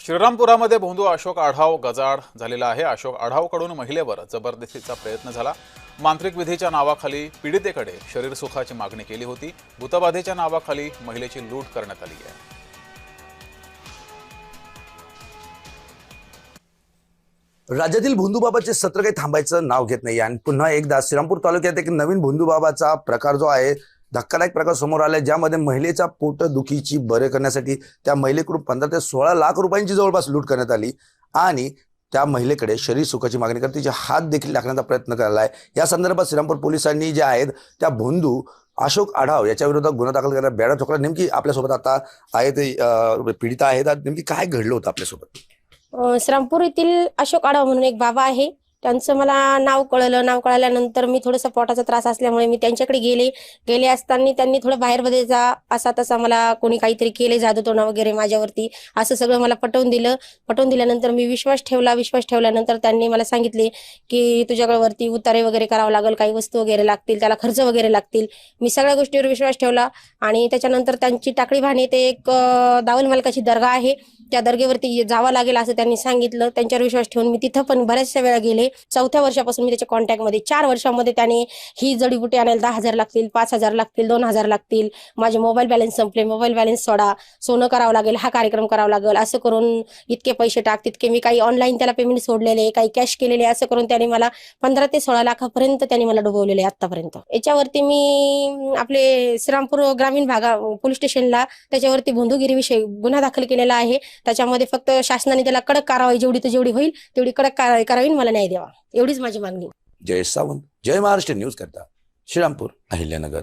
श्रीरामपुरामध्ये भोंदू अशोक आढाव गजाआड झालेला आहे। अशोक आढावकडून महिलेवर जबरदस्तीचा प्रयत्न झाला। मांत्रिक विधीच्या नावाखाली पीडितेकडे शरीर सुखाची मागणी केली होती। भूतबाधेच्या नावाखाली महिलेची लूट करण्यात आली आहे। राज्यातील भोंदूबाबाचे सत्र काही थांबायचं नाव घेत नाही आणि पुन्हा एकदा श्रीरामपूर तालुक्यात एक नवीन भोंदूबाबाचा प्रकार जो आहे धक्कादायक प्रकार समोर आलाय, ज्यामध्ये महिलेचा पोटदुखीची बरे करण्यासाठी त्या महिलेकडून 15 ते 16 लाख रुपयांची जवळपास लूट करण्यात आली आणि त्या महिलेकडे शरीर सुखाची मागणी करत तिचे हात देखील टाकण्याचा प्रयत्न केला आहे। या संदर्भात श्रीरामपूर पोलिसांनी जे आहेत त्या भोंदू अशोक आढाव याच्या विरोधात गुन्हा दाखल करण्यात बेडा ठोकला। नेमकी आपल्यासोबत आता आहे ते पीडिता आहेत, नेमकी काय घडलं होतं आपल्यासोबत? श्रीरामपूर येथील अशोक आढाव म्हणून एक बाबा आहे, त्यांचं मला नाव कळाल्यानंतर मी थोडासा पोटाचा त्रास असल्यामुळे मी त्यांच्याकडे गेले असताना त्यांनी थोडं बाहेरमध्ये जा असा तसा मला कोणी काहीतरी केले जादूटोणा वगैरे माझ्यावरती असं सगळं मला पटवून दिल्यानंतर मी विश्वास ठेवल्यानंतर त्यांनी मला सांगितले की तुझ्याकडे उतारे वगैरे करावं लागेल, काही वस्तू वगैरे लागतील, त्याला खर्च वगैरे लागतील। मी सगळ्या गोष्टीवर विश्वास ठेवला आणि त्याच्यानंतर त्यांची टाकळी भाणे ते एक दावल मालकाची दर्गा आहे, त्या दर्गेवरती जावं लागेल असं त्यांनी सांगितलं। त्यांच्यावर विश्वास ठेवून मी तिथं पण बऱ्याचशा वेळा गेले। 4थ्या वर्षापासून मी त्याच्या कॉन्टॅक्टमध्ये 4 वर्षांमध्ये त्याने ही जडीबुटी आणायला 10,000 लागतील, 5,000 लागतील, 2,000 लागतील, माझे मोबाईल बॅलन्स संपले, मोबाईल बॅलन्स सोडा, सोनं करावं लागेल, हा कार्यक्रम करावा लागेल, असं करून इतके पैसे टाक तितके। मी काही ऑनलाईन त्याला पेमेंट सोडलेले, काही कॅश केलेले, असं करून त्याने मला 15 ते 16 लाखापर्यंत त्यांनी मला डुबवलेले आतापर्यंत। याच्यावरती मी आपले श्रीरामपूर ग्रामीण भागा पोलीस स्टेशनला त्याच्यावरती भोंदूगिरीविषयी गुन्हा दाखल केलेला आहे। त्याच्यामध्ये फक्त शासनाने त्याला कडक कारवाई जेवढी होईल तेवढी कडक कारवाई करावी, मला न्याय द्यावा, एवढीच माझी मागणी। जय सावंत, जय महाराष्ट्र न्यूज करता, श्रीरामपूर, अहिल्यानगर।